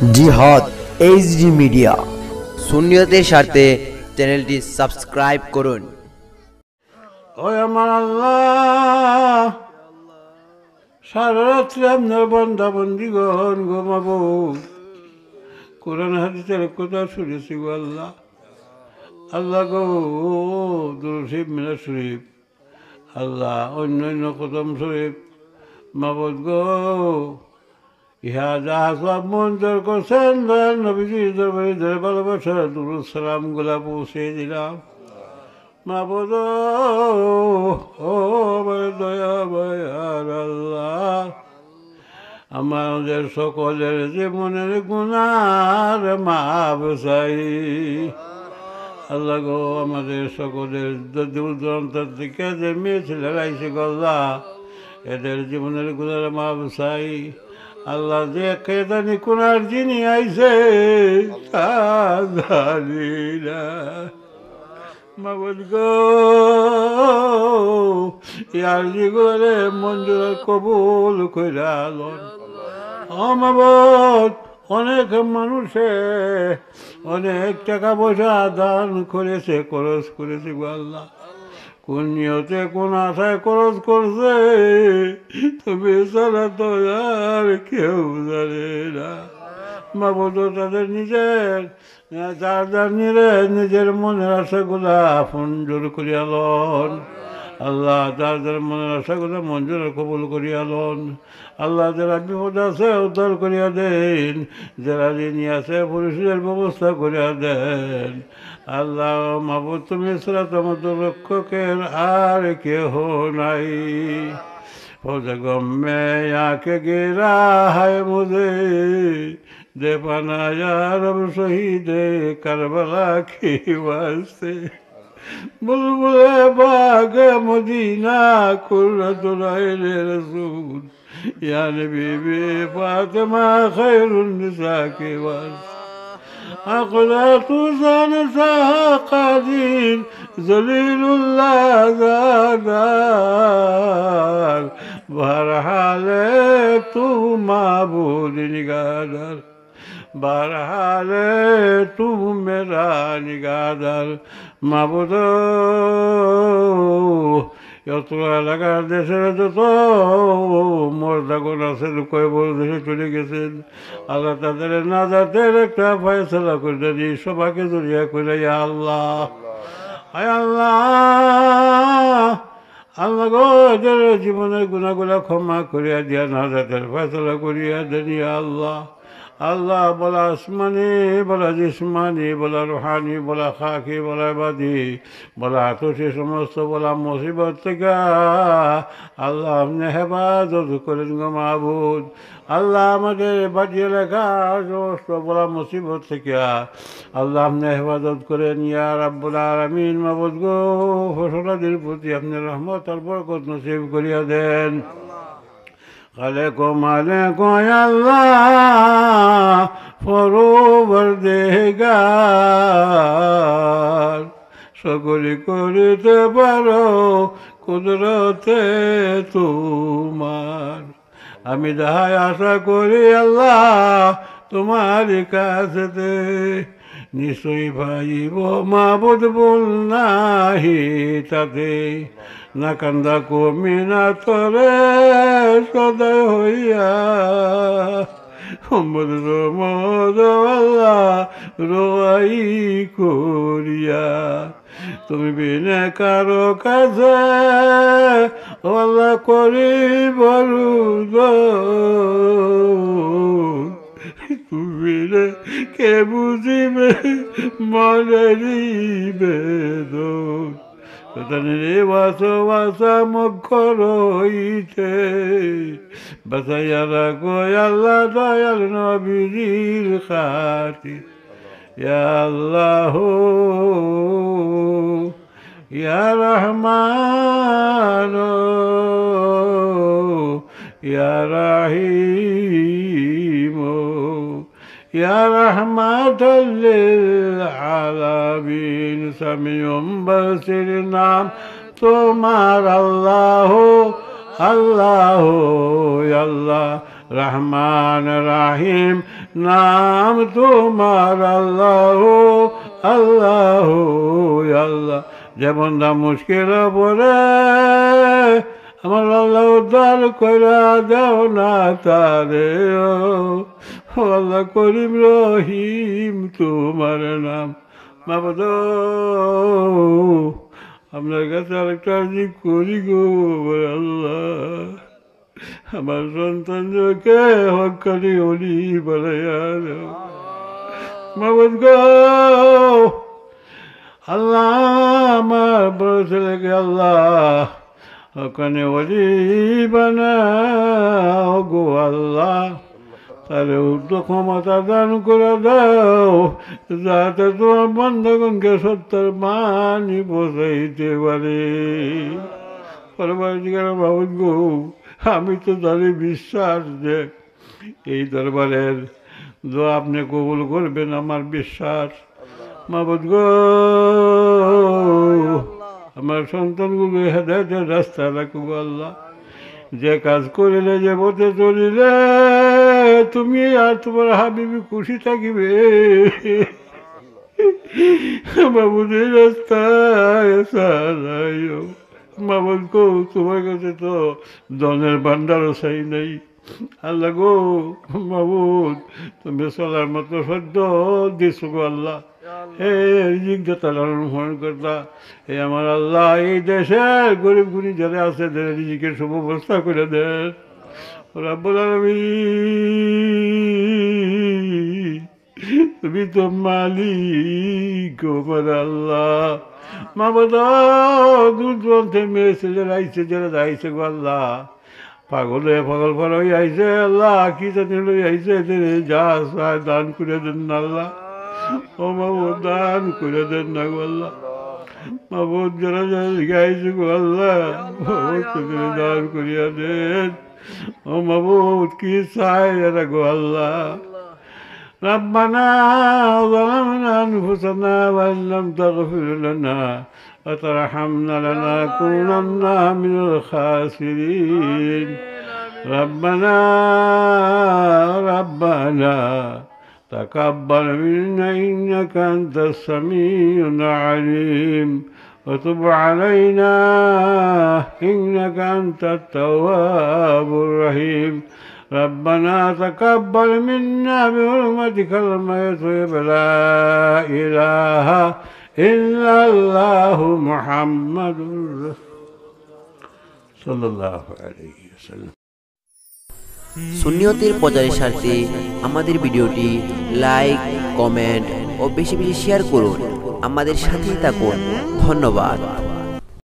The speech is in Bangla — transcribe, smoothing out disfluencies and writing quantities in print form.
জিহাদ এইচডি মিডিয়া সুন্নিয়তের স্বার্থে চ্যানেলটি সাবস্ক্রাইব করুন। ওই আমার আল্লাহ, সারা রাত্রে আপনার বন্ধা বন্দি গহন ঘুমাবো, কোরআন হাদিসের কথা শুনেছি গো আল্লাহ। আল্লাহ গো দুরূদ শরীফ, মিলাদ শরীফ, আল্লাহ অন্যান্য কদম শরীফ, মাবুদ গো ইহা যাহা সব মঞ্জুর করছেন দয়াল নবীজির দরবারে ধরে ভালোবাসা দুরূদ সালাম গুলা পৌঁছে দিলাম। মাবুদ ও দয়া ভয়ার আল্লাহ, আমাদের সকলের জীবনের গুনার মাপ চাই। আল্লাহ গো আমাদের সকলের দূর দূরান্ত থেকে যে মেয়ে ছেলেরা আইসে গল্লা, এদের জীবনের গুনার মাপ চাই। আল্লাহ যে কেদানি কোনার যিনি আইসে তা জানি না। মাবুদ গো ইয়ার জিগরে মঞ্জুর কবুল কইরা লন। ও মাবুদ, অনেক মানুষে অনেক টাকা পয়সা দান করেছে, খরচ করেছে গো আল্লাহ। কোন নিয়তে কোন আশায় খরচ করছে তুমি ছাড়া তো আর কেউ জানে না। মাবুদ তাদের নিজের যার যার নিজের মনের আশাগুলা মঞ্জুর করিয়া লন। আল্লাহ যার যার মনের আশাগুলা মঞ্জুর কবুল করিয়া লন। আল্লাহ যারা বিপদ আছে উদ্ধার করিয়া দেন, যারা ঋণী আছে পরিশোধের ব্যবস্থা করিয়া দেন। আল্লাহ মাবুদ তুমি ছাড়া তোমার রক্ষকের আর কেহ নাই। फौज गम में आके गिरा है मुझे, दे पाना यार अब शहीद करबला की वास्ते। बुलबुले बाग मदीना कुर्रतुल ऐन रसूल, या नबी बी फातिमा खैरुन्निसा के वास्ते। أقلات زانسها قدير ذليل الله زادار, بهرحاله تو معبود نگادر, بهرحاله تو میرا نگادر. معبود যত এলাকার দেশের যত মর্দাগণ আছে কয়েকবার দেশে চলে গেছেন, আল্লাহ তাদের নাজাতের একটা ফয়সালা করে দিই, সবাইকে জড়িয়া করে আল্লাহ। আয় আল্লাহ, আল্লাহ গো এদের জীবনের গুণাগুলা ক্ষমা করিয়া দিয়া নাজাতের ফয়সালা করিয়া দেনি আল্লাহ। আল্লাহ বলা আসমানি, বলা জিসমানি, বলা রুহানি, বলা খাকি, বলা বাদি, বলা আতসি, সমস্ত বলা মুসিবত থেকে আল্লাহ আপনি হেফাজত করেন গো মাবুদ। আল্লাহ আমাদের বাড়ি এলাকার সমস্ত বলা মুসিবত থেকে আল্লাহ আপনি হেফাজত করেন ইয়া রাব্বুল আলামিন। মাবুদ গো ফসলাদের প্রতি আপনি রহমত আর বরকত নসিব করিয়া দেন। খালেকো মালেকো আল্লাহ পরওয়ারদিগার, সকলে করিতে পারো কুদরতে তোমার। আমি যাহাই আশা করি আল্লাহ তোমার কাছেতে, নিশ্চয়ই পাইব মাবুদ ভুল নাহি তাতে। না কান্দা কমি না তরে সদয় হইয়া, মদ আল্লাহ রোয়াই করিয়া। তুমি বিনে কারো কাছে আল্লাহ করি বরুদ, তুমি কে বুঝিবে মনেরই বেদন। রে বাসো বাসা মুখর হইতে বাসাইয়া রাখো আল্লাহ দয়াল নবীর খাতির। ইয়া আল্লাহ ইয়া রহমান ইয়া রাহিম ইয়া রাহমাতাল লিল আলামিন। সামিউম বাসির নাম তোমার আল্লাহ, আল্লাহ আল্লাহ রহমান রাহিম নাম তোমার আল্লাহ আল্লাহ আল্লাহ। যে বান্দা মুশকিল পড়ে আমার আল্লাহ উদ্ধার কইরা দাও না তারে ও আল্লাহ করিম রহিম তোমার নাম। মাবুদ আপনার কাছে আরেকটা আর্জি করি গো আল্লাহ, আমার সন্তানকে হকানি অলি বানাইয়া দাও মাবুদ গো। আল্লাহ আমার বড় ছেলেকে আল্লাহ ওখানে অলি বানাও গো আল্লাহ, তাহলে উর্দু ক্ষমতা দান করে দাও যাতে তোমার বন্ধগণকে সত্যের মানি বোঝাইতে পারে। পরবর্তীকাল মাবুদ গো আমি তো জানি বিশ্বাস যে এই দরবারের দোয়া আপনি কবুল করবেন, আমার বিশ্বাস। মাবুদ গো আমার সন্তানগুলো হেদায়েতের রাস্তা রাখব আল্লাহ, যে কাজ করিলে যে পথে চলিলে তুমি আর তোমার হাবিবি খুশি থাকিবে মাবুদ এই রাস্তায় চালাইও। মাবুদ গো তোমার কাছে তো ধনের ভান্ডারও চাই নাই আল্লাহ গো। মাবুদ তুমি চলার মতো সদ্য দিছো গো আল্লাহ, হে রিজিকদাতা লালন পালন কর্তা, হে আমার আল্লাহ এই দেশের গরিব গুণী যারা আছে তাদের রিজিকের সুব্যবস্থা করে দেন রব্বুল আলামিন। তুমি তো মালিক আমার আল্লাহ। মাবুদ দূর দূরান্তে মেয়ে ছেলেরা আইছে, যারা যাইছে গো আল্লাহ, পাগল ফল হয়ে আইছে আল্লাহ, কি জানি লই আইছে যা চায় দান করে দেন না আল্লাহ। ও মাবুদ দান করে দেন না গো আল্লাহ। মাবুদ যারা যারা গাইছে গো আল্লাহ তুমি দান করিয়া দেন। ও মাবুদ কি চায় এরা গো আল্লাহ। ربنا ظلمنا أنفسنا وإن لم تغفر لنا وترحمنا لنكونن من الخاسرين. ربنا تقبل منا إنك أنت السميع العليم وتب علينا إنك أنت التواب الرحيم. ربنا تقبل منا بحرمتك الميت لا إله إلا الله محمد صلى الله عليه وسلم. সুন্নিয়তের প্রচারের স্বার্থে আমাদের ভিডিওটি লাইক, কমেন্ট ও বেশি বেশি শেয়ার করুন। আমাদের সাথেই থাকুন। ধন্যবাদ।